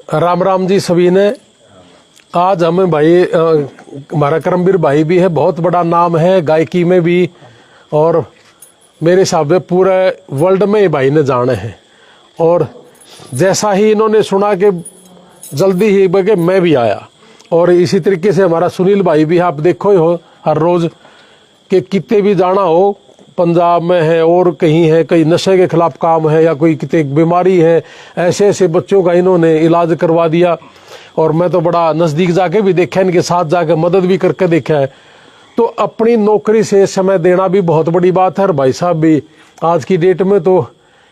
राम राम जी सभी ने। आज हमें भाई हमारा करमवीर भाई भी है, बहुत बड़ा नाम है गायकी में भी, और मेरे हिसाब से पूरे वर्ल्ड में ही भाई ने जाने हैं। और जैसा ही इन्होंने सुना कि जल्दी ही बगे मैं भी आया। और इसी तरीके से हमारा सुनील भाई भी, आप देखो ही हो हर रोज कि कितने भी जाना हो, पंजाब में है और कहीं है, कहीं नशे के खिलाफ काम है या कोई कितने बीमारी है, ऐसे ऐसे बच्चों का इन्होंने इलाज करवा दिया। और मैं तो बड़ा नजदीक जाके भी देखा, इनके साथ जाके मदद भी करके देखा है। तो अपनी नौकरी से समय देना भी बहुत बड़ी बात है। और भाई साहब भी आज की डेट में तो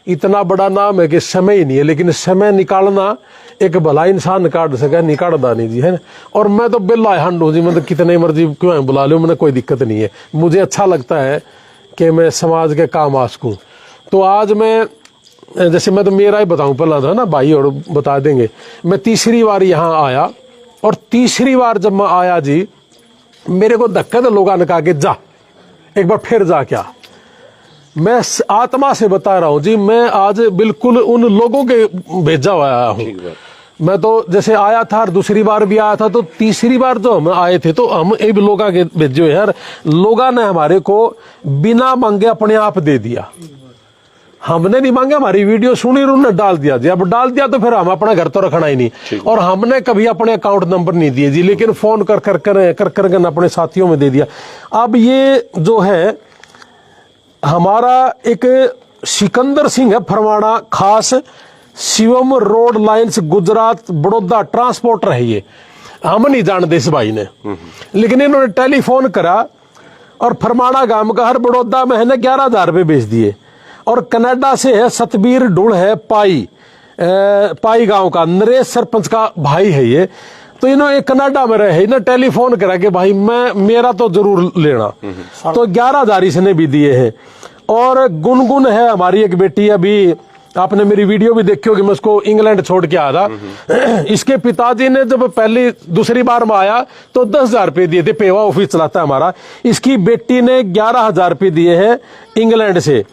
इतना बड़ा नाम है कि समय ही नहीं है, लेकिन समय निकालना एक भला इंसान निकाल सके, निकालदा नहीं जी, है ना। और मैं तो बिल्ला हंड हूँ जी, मतलब कितने मर्जी क्यों बुला लो, मैंने कोई दिक्कत नहीं है। मुझे अच्छा लगता है कि मैं समाज के काम आ सकूँ। तो आज मैं जैसे मैं तो मेरा ही बताऊं, पहला था ना भाई और बता देंगे। मैं तीसरी बार यहाँ आया, और तीसरी बार जब मैं आया जी, मेरे को धक्का तो लोगों ने कहा कि जा एक बार फिर जा। क्या मैं आत्मा से बता रहा हूं जी, मैं आज बिल्कुल उन लोगों के भेजा हुआ आया हूं। मैं तो जैसे आया था और दूसरी बार भी आया था, तो तीसरी बार जो हम आए थे तो हम एक लोगों के भेजे हुए यार। लोगों ने हमारे को बिना मांगे अपने आप दे दिया, हमने नहीं मांगा, हमारी वीडियो सुनी और उन्होंने डाल दिया जी। अब डाल दिया तो फिर हम अपना घर तो रखना ही नहीं। और हमने कभी अपने अकाउंट नंबर नहीं दिए जी, लेकिन फोन कर कर अपने साथियों में दे दिया। अब ये जो है हमारा एक सिकंदर सिंह है फरमाना, खास Shivam road lines Gujarat Baroda transporter है ये। हम नहीं जानते इस भाई ने, लेकिन इन्होंने टेलीफोन करा और फरमाना गांव का हर बड़ौदा में है ना 11,000 रुपये भेज दिए। और कनाडा से है सतबीर ढूल है पाई गांव का, नरेश सरपंच का भाई है ये। तो इन्होंने कनाडा में रहे, इन्हें टेलीफोन करा कि भाई मेरा तो जरूर लेना। तो 11,000 इसने भी दिए हैं। और गुनगुन है हमारी एक बेटी, अभी आपने मेरी वीडियो भी देखी होगी, मैं उसको इंग्लैंड छोड़ के आया था। इसके पिताजी ने जब दूसरी बार में आया तो 10,000 रुपये दिए थे, पेवा ऑफिस चलाता है हमारा। इसकी बेटी ने 11,000 रुपये दिए हैं इंग्लैंड से।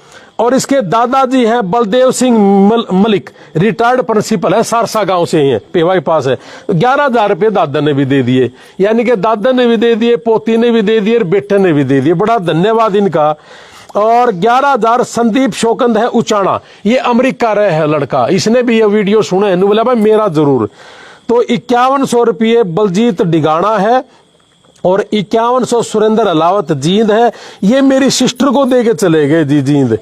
और इसके दादाजी हैं बलदेव सिंह मलिक, रिटायर्ड प्रिंसिपल है, सारसा गांव से ही है, पेवा के पास है। 11,000 रुपये दादा ने भी दे दिए, यानी कि दादा ने भी दे दिए, पोती ने भी दे दिए और बेटे ने भी दे दिए। बड़ा धन्यवाद इनका। और 11,000 संदीप शोकंद है उचाना, ये अमेरिका रहे है लड़का, इसने भी ये वीडियो सुने है, बोला भाई मेरा जरूर। तो 5100 रुपये बलजीत डिगाना है, और 5100 सुरेंद्र अलावत जींद है, ये मेरी सिस्टर को दे के चले गए जी जींद।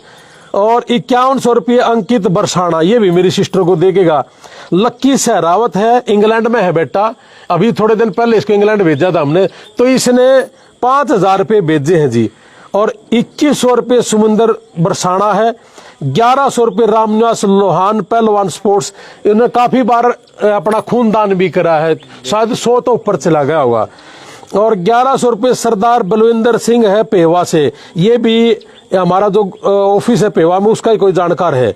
और 5100 रुपये अंकित बरसाना, ये भी मेरी सिस्टर को देगा। लक्की सहरावत है, इंग्लैंड में है बेटा, अभी थोड़े दिन पहले इसको इंग्लैंड भेजा था हमने, तो इसने 5,000 रुपये भेजे हैं जी। और 2100 रुपये सुमंदर बरसाना है, 1100 रुपये रामनिवास लोहान पहलवान स्पोर्ट्स, इन्होंने काफी बार अपना खूनदान भी करा है, शायद 100 तो ऊपर चला गया होगा। और 1100 रुपये सरदार बलविंदर सिंह है पेवा से, ये भी हमारा जो ऑफिस है पेवा में उसका ही कोई जानकार है।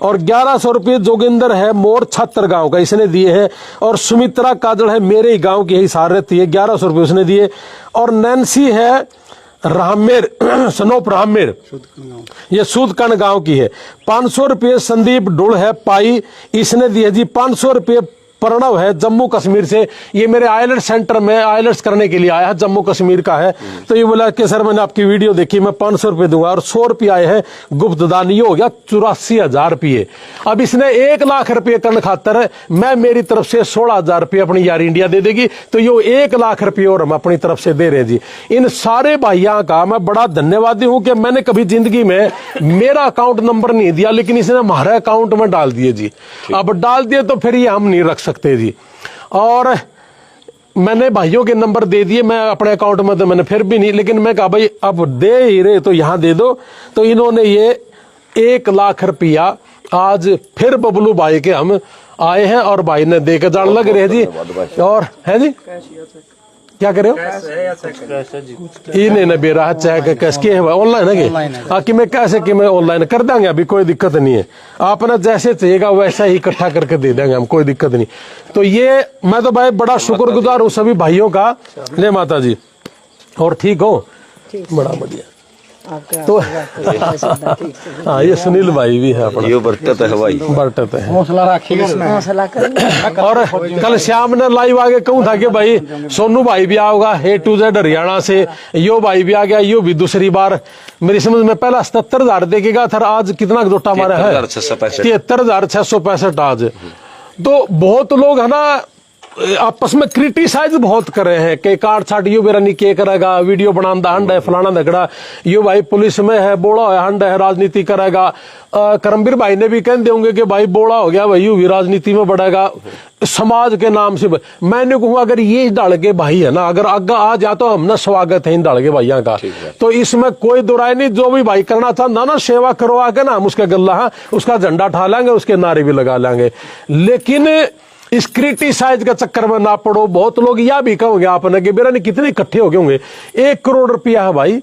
और 1100 रुपये जोगिंदर है मोर छत्तर गांव का, इसने दिए हैं। और सुमित्रा काजल है मेरे ही गांव की, यही सार रहती है, 1100 रुपये उसने दिए। और नैन्सी है रामेर सनोप रामेर, ये सूदकन गांव की है, 500 रुपये। संदीप ढुल है पाई, इसने दिए जी 500 रुपये। प्रणव है जम्मू कश्मीर से, ये मेरे आइलेट्स सेंटर में आइलेट्स करने के लिए आया है, जम्मू कश्मीर का है। तो ये बोला कि सर मैंने आपकी वीडियो देखी, मैं 500 रुपये दूंगा। और 100 रुपये आए हैं गुप्त दान, ये हो गया 84,000 रुपये। अब इसने 1 लाख रुपये करने खातर मैं मेरी तरफ से 16,000 रुपये अपनी यार इंडिया दे देगी, तो ये 1 लाख रुपये और हम अपनी तरफ से दे रहे हैं जी। इन सारे भाइयों का मैं बड़ा धन्यवादी हूं कि मैंने कभी जिंदगी में मेरा अकाउंट नंबर नहीं दिया, लेकिन इसने हमारे अकाउंट में डाल दिए जी। अब डाल दिए तो फिर ये हम नहीं रख सकते जी। और मैंने भाइयों के नंबर दे दिए, मैं अपने अकाउंट में तो मैंने फिर भी नहीं, लेकिन मैं कहा भाई अब दे ही रहे तो यहां दे दो। तो इन्होंने ये 1 लाख रुपया आज फिर बबलू भाई के हम आए हैं, और भाई ने देकर जान लग रहे जी। और है जी क्या करे हो इन्हें बेरा चेक कैश के ऑनलाइन है कि मैं कैसे कि मैं ऑनलाइन कर देंगे, अभी कोई दिक्कत नहीं है। आपने जैसे चाहिएगा वैसा ही इकट्ठा करके दे देंगे हम, कोई दिक्कत नहीं। तो ये मैं तो भाई बड़ा शुक्रगुजार हूँ सभी भाइयों का। ले माता जी, और ठीक हो? बड़ा बढ़िया। तो हाँ ये सुनील भाई भी है अपना, ये बरकत है भाई, बरकत है। हौसला रखिएगा, हौसला कर। और कल शाम ने लाइव आगे कहूँ था कि भाई सोनू भाई भी आओगा A to Z हरियाणा से, यो भाई भी आ गया, यो भी दूसरी बार मेरी समझ में पहला 77,000 देखेगा था, आज कितना जोटा हमारा है 73,665 आज। तो बहुत लोग है ना आपस में क्रिटिसाइज बहुत कर रहे हैं कि काट छाट यो बेरा नहीं के करेगा, वीडियो बनाना हंड है, फलाना झगड़ा, यो भाई पुलिस में है, बोड़ा है, हंड है, राजनीति करेगा। करमबीर भाई ने भी कह देंगे कि भाई बोड़ा हो गया भाई, यू भी राजनीति में बढ़ेगा समाज के नाम से। मैंने कहूँ अगर ये डाल के भाई है ना, अगर आगे आ जा तो हमने स्वागत है इन डाल के भाइयों का, तो इसमें कोई दुराय नहीं। जो भी भाई करना चाहता ना सेवा करवा के ना हम उसके गल्ला है, उसका झंडा उठा लेंगे, उसके नारे भी लगा लेंगे, लेकिन इस क्रिटिसाइज का चक्कर में ना पड़ो। बहुत लोग यह भी कहोगे आपने कि बेरा कितने इकट्ठे हो गए होंगे, 1 करोड़ रुपया है भाई,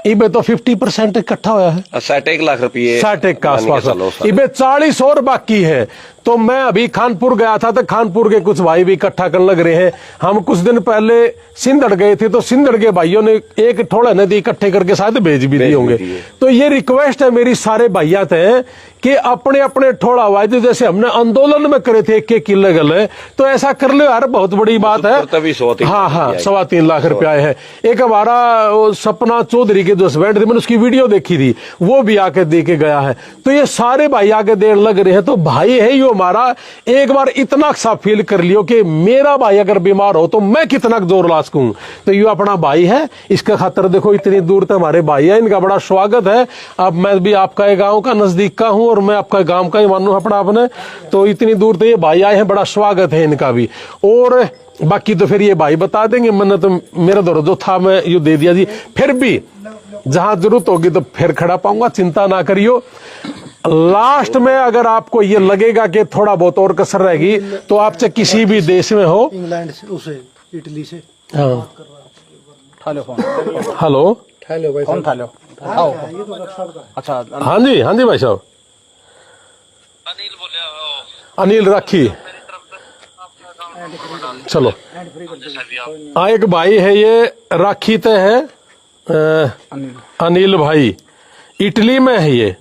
इबे तो 50% इकट्ठा हुआ है, 61 लाख रुपये 61 का आसपास, इबे 40 और बाकी है। तो मैं अभी खानपुर गया था, तो खानपुर के कुछ भाई भी इकट्ठा करने लग रहे हैं। हम कुछ दिन पहले सिंधड़ गए थे, तो सिंधड़ के भाइयों ने एक थोड़ा नदी इकट्ठे करके शायद भेज भी दिए होंगे। तो ये रिक्वेस्ट है मेरी सारे भाइयों से कि अपने अपने ठोड़ा वायदे जैसे हमने आंदोलन में करे थे 1-1 किलो गले, तो ऐसा कर लो यार, बहुत बड़ी बात है। हाँ हाँ 3.25 लाख रुपया है। एक हमारा सपना चौधरी के जो हस्बैंड थे, मैंने उसकी वीडियो देखी थी, वो भी आके दे के गया है। तो ये सारे भाई आके देर लग रहे हैं। तो भाई है यो हमारा, एक बार इतना सा फील कर लियो कि मेरा भाई अगर बीमार हो तो मैं कितना जोर ला सकूं। तो ये अपना भाई है, इसका खातर देखो इतनी दूर तक हमारे भाई है, इनका बड़ा स्वागत है। अब मैं भी आपका गांव का नजदीक का हूं और मैं आपका गांव का ही मानू अपना अपने, तो इतनी दूर तो ये भाई आए हैं, बड़ा स्वागत है इनका भी। और बाकी तो फिर ये भाई बता देंगे, मैंने तो मेरा दौर जो था मैं ये दे दिया जी। फिर भी जहां जरूरत होगी तो फिर खड़ा पाऊंगा, चिंता ना करियो। लास्ट में अगर आपको ये लगेगा कि थोड़ा बहुत और कसर रहेगी, तो आप चाहे किसी भी देश में हो, इंग्लैंड से, उसे इटली से, हाँ हेलो हेलो फोन था लो, अच्छा हाँ जी भाई साहब, अनिल राखी, चलो एक भाई है ये राखी ते है, अनिल भाई इटली में है ये,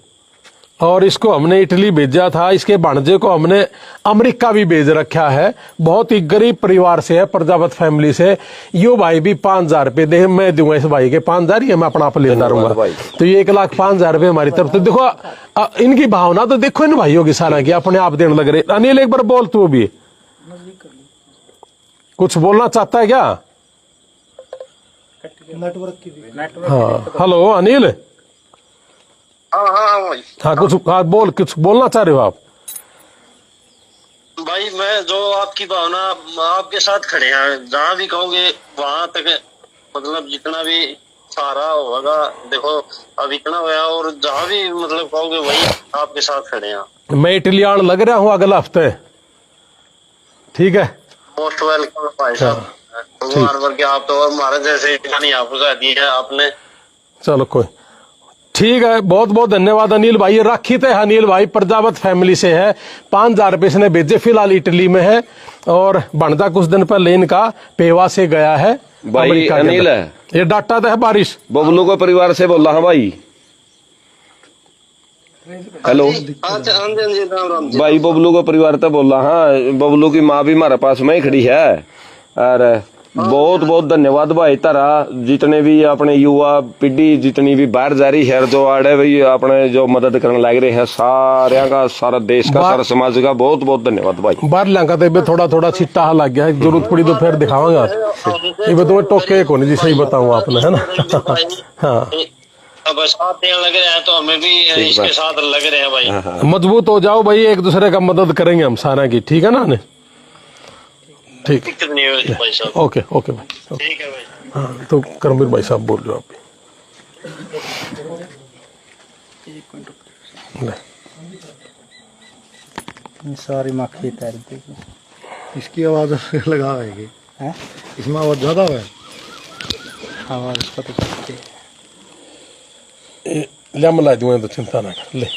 और इसको हमने इटली भेजा था। इसके भांजे को हमने अमेरिका भी भेज रखा है। बहुत ही गरीब परिवार से है, प्रजापत फैमिली से। यो भाई भी 5,000 रुपये दे, मैं दूंगा इस भाई के 5,000, ये मैं अपना आप लेता रहूंगा। तो ये 1,05,000 रुपये हमारी तरफ। तो देखो इनकी भावना तो देखो इन भाइयों की सारा की, अपने आप देने लग रहे। अनिल एक बार बोल, तू भी कुछ बोलना चाहता है क्या? नेटवर्क की हाँ हेलो अनिल, हाँ कुछ बोल, कुछ बोलना चाह रहे हो आप? भाई मैं जो आपकी भावना, आपके साथ खड़े हैं, जहाँ भी कहोगे वहां तक, मतलब जितना भी सहारा होगा, देखो अब इतना हुआ, और जहाँ भी मतलब कहोगे वही आपके साथ खड़े हैं। मैं इटली आने लग रहा हूँ अगला हफ्ते, ठीक है? मोस्ट वेलकम भाई साहब, भगवान भर के आप तो हमारे जैसे नहीं आप दी है आपने। चलो कोई ठीक है, बहुत बहुत धन्यवाद अनिल भाई। राखी थे अनिल भाई, प्रजापत फैमिली से है, 5,000 रुपये इसने भेजे, फिलहाल इटली में है। और बनता कुछ दिन पहले इनका पेवा से गया है भाई। अनिल है ये डाटा है बारिश बबलू को परिवार से बोल रहा हूँ भाई। हेलो भाई, बबलू को परिवार तो बोल रहा। हाँ बबलू की माँ भी हमारे पास में ही खड़ी है। और बहुत बहुत धन्यवाद भाई तारा, जितने भी अपने युवा पीढ़ी जितनी भी बाहर जा रही है, जो आड़े भाई अपने जो मदद करने लग रहे हैं, सारे का सारा देश का सारा समाज का बहुत बहुत धन्यवाद भाई। बाहर लंका तो थोड़ा थोड़ा छिट्टा लग गया है, जरूरत पड़ी तो फिर दिखावांगा। ये तुम्हें टोके को नहीं जी, सही बताऊँ आपने, है ना? हाँ अब साथ लग रहे हैं तो हमें भी इसके साथ लग रहे हैं भाई। मजबूत हो जाओ भाई, एक दूसरे का मदद करेंगे हम सारा की, ठीक है ना? ठीक, भाई साहब। ओके ओके भाई, ठीक है भाई। हाँ तो करमवीर भाई साहब बोल रहे हो आप भी? सारी मक्खी तैरती, इसकी आवाज लगा है, इसमें आवाज ज्यादा है, आवाज उसका तो चलती है। ले मिला दूंगा तो चिंता ना कर ले।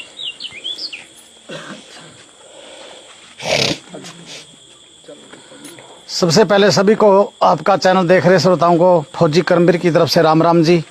सबसे पहले सभी को, आपका चैनल देख रहे श्रोताओं को, फौजी करमबीर की तरफ से राम राम जी।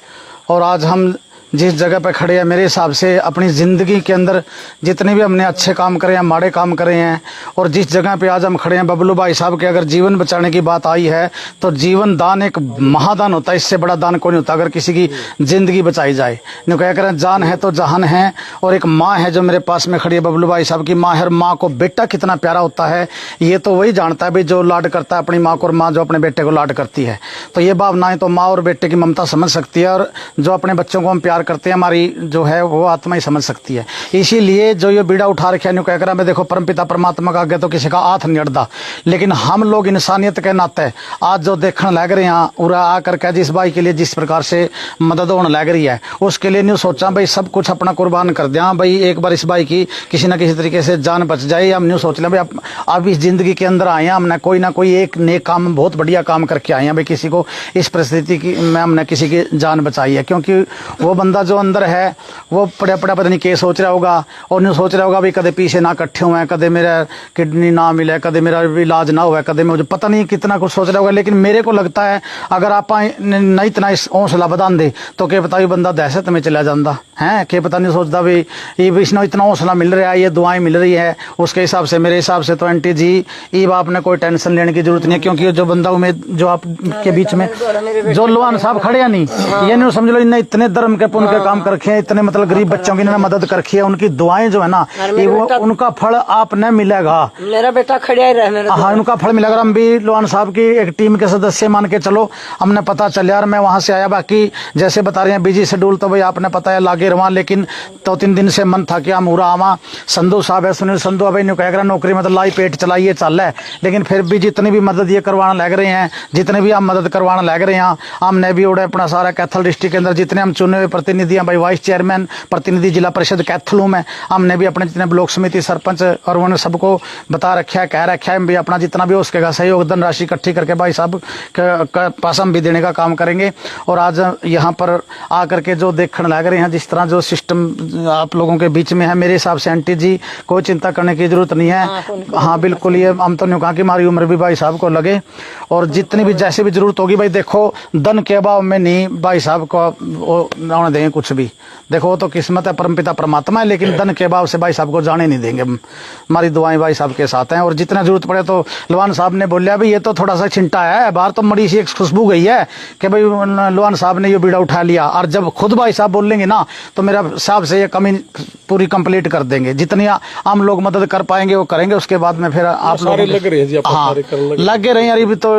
और आज हम जिस जगह पे खड़े हैं, मेरे हिसाब से अपनी ज़िंदगी के अंदर जितने भी हमने अच्छे काम करे हैं, माड़े काम करे हैं, और जिस जगह पे आज हम खड़े हैं, बबलू भाई साहब के अगर जीवन बचाने की बात आई है तो जीवन दान एक महादान होता है, इससे बड़ा दान कोई नहीं होता अगर किसी की ज़िंदगी बचाई जाए। न्यू क्या करें, जान है तो जहान है। और एक माँ है जो मेरे पास में खड़ी है, बबलू भाई साहब की माँ है। माँ को बेटा कितना प्यारा होता है ये तो वही जानता है भाई, जो लाड करता है अपनी माँ को, और माँ जो अपने बेटे को लाड करती है। तो ये भावनाएं तो माँ और बेटे की ममता समझ सकती है, और जो अपने बच्चों को हम प्यार करते हैं हमारी जो है वो आत्मा ही समझ सकती है। इसीलिए जो ये बीड़ा उठा रखे न्यू कहकर मैं देखो, परमपिता परमात्मा का आगे तो किसी का हाथ नहीं अड़ता, लेकिन हम लोग इंसानियत के नाते आज जो देखने लग रहे हैं उरा आकर के जिस भाई के लिए जिस प्रकार से मदद होने लग रही है, उसके लिए न्यू सोचा भाई सब कुछ अपना कुर्बान कर दिया भाई, एक बार इस भाई की किसी न किसी तरीके से जान बच जाए। हम न्यू सोच लें भाई अब इस जिंदगी के अंदर आए हैं, हमने कोई ना कोई एक नेक काम, बहुत बढ़िया काम करके आए हैं भाई, किसी को इस परिस्थिति की में हमने किसी की जान बचाई है। क्योंकि वो बंदा जो अंदर है वो पड़ा पता नहीं क्या सोच रहा होगा, और न्यू सोच रहा होगा भाई कदे पीछे ना इकट्ठे हुए, कदे मेरा किडनी ना मिले, कदे मेरा इलाज ना हुआ, कदे मुझे पता नहीं कितना कुछ सोच रहा होगा। लेकिन मेरे को लगता है अगर आप नहीं इतना हौसला बधान दे तो क्या पता बंदा दहशत में चला जाता है, क्या पता नहीं सोचता भाई ये विष्णु इतना हौसला मिल रहा है, ये दुआएं मिल रही है, उसके हिसाब से मेरे हिसाब से तो आंटी जी ये आपने कोई टेंशन लेने की जरूरत नहीं है। क्योंकि जो बंदा उम्मीद जो आपके बीच में जो लोहान साहब खड़े हैं नहीं, ये नहीं समझ लो इन्हें इतने धर्म के पुण्य के काम कर रखे हैं, इतने मतलब गरीब बच्चों की इन्होंने मदद कर रखी है, उनकी दुआएं जो है ना ये वो उनका फल आपने मिलेगा। मेरा बेटा खड़ा ही रहा, हाँ उनका फल मिलेगा। हम भी लोहान साहब की एक टीम के सदस्य मान के चलो, हमने पता चल यार, मैं वहां से आया, बाकी जैसे बता रहे हैं बिजी शेड्यूल तो भाई आपने पता है लागे रहा, लेकिन 2-3 दिन से मन था कि हम पूरा आवा। संधू साहब है, सुनील संधू भाई न्यू कह नौकरी मतलब लाई पेट चलाइए चल है, लेकिन फिर भी जितनी भी मदद ये करवाना लग रहे हैं, जितने भी हम मदद करवाना लग रहे हैं, हमने भी उड़े अपना सारा कैथल डिस्ट्रिक्ट के अंदर जितने हम चुने हुए प्रतिनिधि हैं भाई, वाइस चेयरमैन प्रतिनिधि जिला परिषद कैथल में, हमने भी अपने जितने ब्लॉक समिति सरपंच और उन्होंने सबको बता रखा है, कह रखा है भी अपना जितना भी हो सकेगा सहयोग धन राशि इकट्ठी करके भाई साहब के पास हम भी देने का काम करेंगे। और आज यहाँ पर आकर के जो देखने लग रहे हैं जिस तरह जो सिस्टम आप लोगों के बीच में है, मेरे हिसाब से आंटी जी कोई चिंता करने की जरूरत नहीं है। हाँ बिल्कुल, ये हम तो नहीं कहा कि हमारी उम्र भी भाई साहब को लगे, और जितनी भी जैसे भी जरूरत होगी भाई देखो धन के अभाव में नहीं भाई साहब को आने देंगे कुछ भी। देखो वो तो किस्मत है, परमपिता परमात्मा है, लेकिन धन के अभाव से भाई साहब को जाने नहीं देंगे। हमारी दुआएं भाई साहब के साथ हैं, और जितना जरूरत पड़े तो लोहान साहब ने बोलिया भाई ये तो थोड़ा सा छिंटा है, बाहर तो मड़ी सी एक खुशबू गई है कि भाई लोहान साहब ने ये बीड़ा उठा लिया, और जब खुद भाई साहब बोलेंगे ना तो मेरा हिसाब से ये कमी पूरी कंप्लीट कर देंगे। जितनी हम लोग मदद कर पाएंगे वो करेंगे, उसके बाद में फिर आप लोग लग रहे हैं जी, हाँ लगे रहे। अभी तो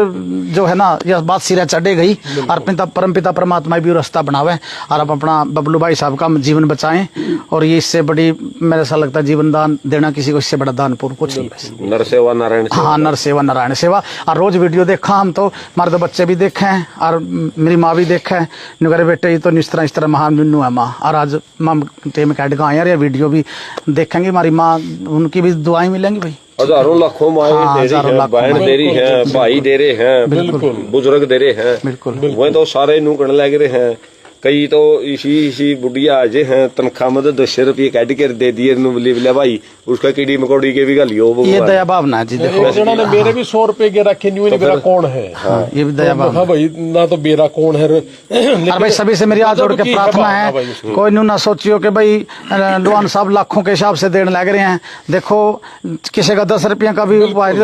जो है ना यह बात सिरा चढ़े गई, और परमपिता परमात्मा भी रास्ता बनावे, और आप अपना बबलू भाई साहब का जीवन बचाएं। और ये इससे बड़ी मेरे साथ लगता है जीवन दान देना किसी को इससे बड़ा दान पूर्ण कुछ नहीं। नर सेवा नारायण सेवा। हाँ नर सेवा नारायण सेवा। और रोज वीडियो देखा हम तो, मर्द बच्चे भी देखे हैं और मेरी माँ भी देखा है, मेरे बेटे ये तो इस तरह महान नुनू है माँ, और आज माँ टेम कैड का आए यार, ये वीडियो भी देखेंगे, हमारी माँ उनकी भी दुआएं मिलेंगी भाई। हजारों लाखों माएं दे रही हैं, बहन दे रही हैं, भाई दे रहे हैं, बिल्कुल बुजुर्ग दे रहे हैं, बिल्कुल वही तो सारे नू करने लग रहे हैं। कई तो इसी बुढ़िया आज हैं तनख्वाह में 200 रुपये काट कर दे दिए बोले भाई उसका कीड़ी मकोड़ी के भी गलियो। ये दया भावना है जी। देखो ने मेरे भी 100 रुपए के रखे नहीं, तो मेरा कौन है। हाँ, ये भी दया भावना। हाँ भाई ना तो मेरा कौन है। भाई सभी से मेरी हाथ जोड़ के प्रार्थना है, कोई न्यू ना सोचियो कि भाई लोहान साहब लाखों के हिसाब से देने लग रहे हैं। देखो किसी का 10 रुपये का भी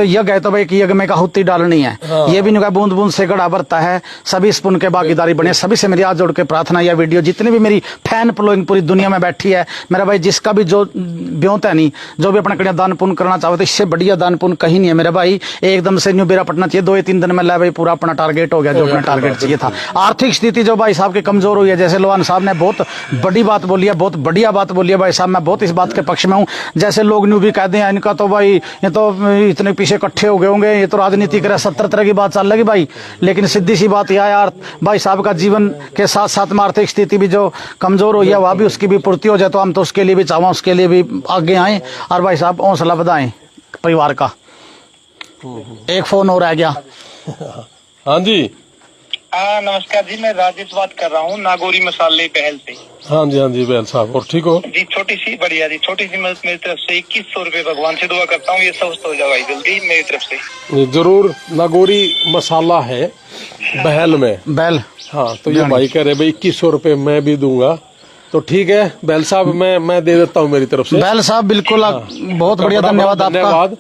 यज्ञ है तो भाई यज्ञ में आहुति डालनी है, ये भी नहीं बूंद बूंद से गड़ा भरता है। सभी इस पुण्य के भागीदारी बने। सभी से मेरी हाथ जोड़ के प्रार्थना, यह वीडियो जितनी भी मेरी फैन फॉलोइंग पूरी दुनिया में बैठी है, मेरा भाई जिसका भी जो ब्योत है नहीं, जो भी अपना कड़िया दान पुण्य करना चाहते तो इससे बढ़िया दान पुण्य कहीं नहीं है मेरा भाई। एकदम से न्यू बेरा पटना चाहिए, 2-3 दिन में ला भाई पूरा अपना टारगेट हो गया जो अपना टारगेट चाहिए था। आर्थिक स्थिति जो भाई साहब की कमजोर हुई है, जैसे लोहान साहब ने बहुत बड़ी बात बोली है, बहुत बढ़िया बात बोली है भाई साहब, मैं बहुत इस बात के पक्ष में हूँ। जैसे लोग न्यू भी कहते हैं इनका तो भाई ये तो इतने पीछे इकट्ठे हो गए होंगे, ये तो राजनीति करे, 70 तरह की बात चल रही भाई। लेकिन सीधी सी बात यह है यार, भाई साहब का जीवन के साथ साथ में आर्थिक स्थिति भी जो कमजोर हुई है वह भी उसकी भी पूर्ति हो जाए, तो हम तो उसके लिए भी चाहवा, उसके लिए भी आगे आए और भाई साहब हौसला बढ़ाएं परिवार का। एक फोन और आ गया। हाँ जी। हाँ नमस्कार जी, मैं राजेश बात कर रहा हूँ नागौरी मसाले पहल से। हाँ जी बहल साहब, और ठीक हो जी? छोटी सी बढ़िया जी, छोटी सी मदद मेरी तरफ से 2100 रुपए, भगवान से दुआ करता हूँ ये सब हो जाए भाई जल्दी मेरी तरफ से। जरूर। नागौरी मसाला है बहल में। बैल। हाँ तो ये भाई कह रहे भाई 2100 रुपए मैं भी दूंगा, तो ठीक है बैल साहब, मैं दे देता हूँ मेरी तरफ से। बैल साहब बिल्कुल आप बहुत बढ़िया, बड़ा धन्यवाद आपका। धन्यवाद।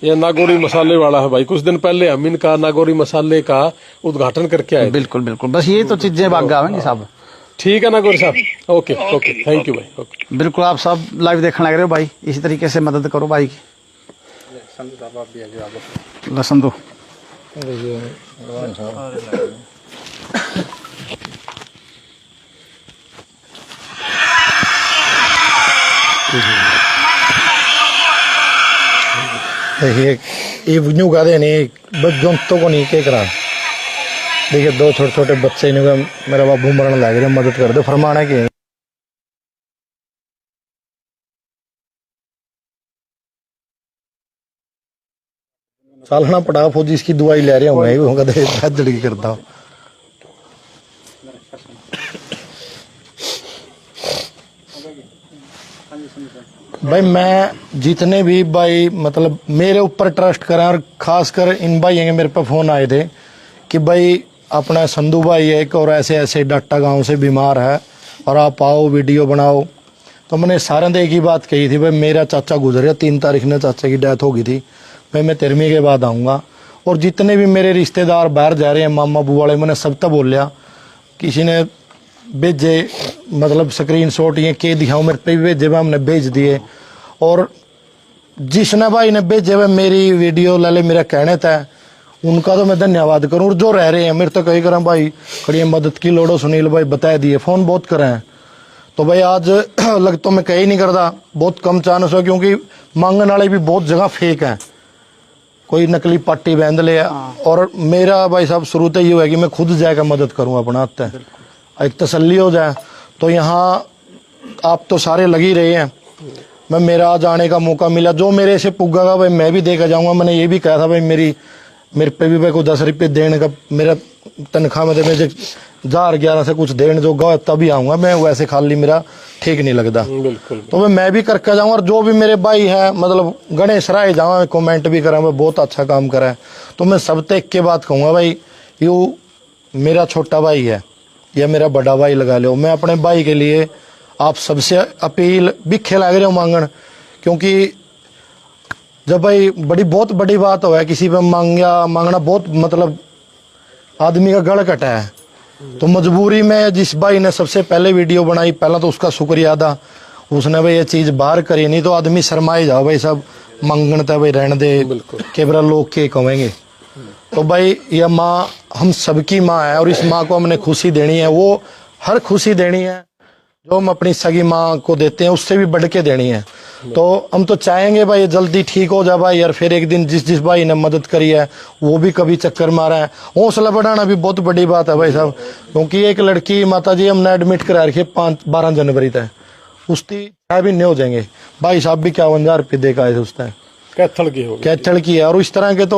ये नागौरी मसाले वाला है भाई, कुछ दिन पहले हम इनका नागौरी मसाले का उद्घाटन करके आए थे। बिल्कुल बिल्कुल, बस ये तो चीजें भाग आवेंगी साहब। ठीक है नागौरी साहब, ओके ओके, थैंक यू भाई, ओके। बिल्कुल, आप सब लाइव देखने लग रहे हो भाई, इसी तरीके से मदद करो भाई की। संधू ये न्यू का देने बच्चों को नहीं के करा। देखिए 2 छोटे छोटे बच्चे ने मेरा बाबू मरण लग रहा, मदद कर दो, फरमाना के सालना पड़ा फौजी इसकी दवाई ले रहे हूँ जड़गी करता हूँ। भाई मैं जितने भी भाई मतलब मेरे ऊपर ट्रस्ट करें, और खासकर इन भाई के मेरे पे फोन आए थे कि भाई अपना संधू भाई एक और ऐसे ऐसे डाटा गांव से बीमार है और आप आओ वीडियो बनाओ। तो मैंने सारे ने एक ही बात कही थी, भाई मेरा चाचा गुजरे 3 तारीख ने चाचा की डेथ हो गई थी, भाई मैं 13वीं के बाद आऊँगा। और जितने भी मेरे रिश्तेदार बाहर जा रहे हैं, मामा बू वाले, मैंने सब तक बोल लिया। किसी ने भेजे मतलब स्क्रीन शॉट ये के दिखाऊँ, मेरे पे भी भेजे हुए, हमने भेज दिए। और जिसने भाई ने भेजे हुए मेरी वीडियो ले मेरा कहने था, उनका तो मैं धन्यवाद करूँ। और जो रह रहे हैं मेरे तो कही करें भाई खड़ी मदद की लोड़ो, सुनील भाई बता दिए, फ़ोन बहुत करें। तो भाई आज लग तो मैं कही नहीं करता, बहुत कम चांस हो, क्योंकि मांगने वाले भी बहुत जगह फेक हैं, कोई नकली पार्टी बांध ले। और मेरा भाई साहब शुरू से ये है कि मैं खुद जाकर मदद करूँ अपना हाथ, एक तसल्ली हो जाए। तो यहाँ आप तो सारे लग ही रहे हैं, मैं मेरा आज आने का मौका मिला, जो मेरे से पुगेगा भाई मैं भी देकर जाऊँगा। मैंने ये भी कहा था भाई मेरे पे भी भाई को 10 रुपये देने का, मेरा तनख्वाह में मुझे 1000-11 से कुछ देने जो गा तभी आऊँगा, मैं वैसे खाली मेरा ठीक नहीं लगता। बिल्कुल। तो मैं भी करके जाऊँगा। और जो भी मेरे भाई है मतलब गणेश राय जाऊँ, कमेंट भी करा, मैं बहुत अच्छा काम करा है। तो मैं सब तक के बात कहूँगा भाई, यू मेरा छोटा भाई है या मेरा बड़ा भाई लगा लो, मैं अपने भाई के लिए आप सबसे अपील बिखे लग रहे हो मांगन। क्योंकि जब भाई बहुत बड़ी बात हो है, किसी पे मांगना बहुत मतलब आदमी का गड़ कटा है। तो मजबूरी में जिस भाई ने सबसे पहले वीडियो बनाई, पहला तो उसका शुक्रिया अदा, उसने भाई ये चीज़ बाहर करी, नहीं तो आदमी शर्माए जाओ भाई सब मांगन था भाई रहने दे, केवरा लोग के कहेंगे। तो भाई यह माँ हम सबकी माँ है, और इस माँ को हमने खुशी देनी है, वो हर खुशी देनी है जो हम अपनी सगी माँ को देते हैं, उससे भी बढ़ के देनी है। तो हम तो चाहेंगे भाई जल्दी ठीक हो जाए भाई, यार फिर एक दिन जिस भाई ने मदद करी है वो भी कभी चक्कर मारा है। हौसला बढ़ाना भी बहुत बड़ी बात है भाई साहब, क्योंकि एक लड़की माता जी हमने एडमिट करा रखी है 12 जनवरी तक, उसकी 6 महीने हो जाएंगे, भाई साहब भी 51,000 रुपये देगा उस टाइम, कैथल की है। और इस तरह के तो